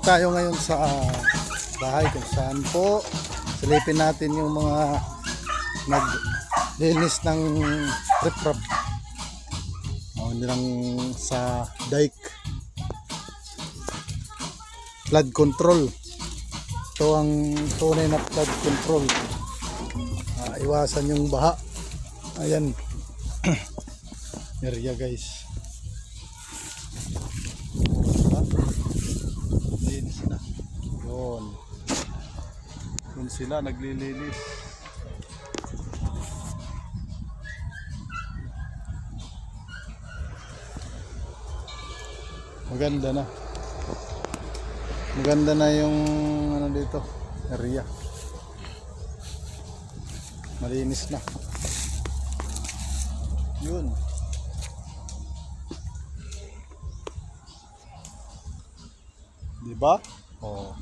tayo ngayon sa bahay kung saan po silipin natin yung mga naglinis ng riprap nilang sa dike flood control. Ito ang tunay na flood control, iwasan yung baha. Ayan area guys, linis na yun. Yun sila naglilinis. Maganda na yung ano dito area, malinis na yun. Diba? Oh.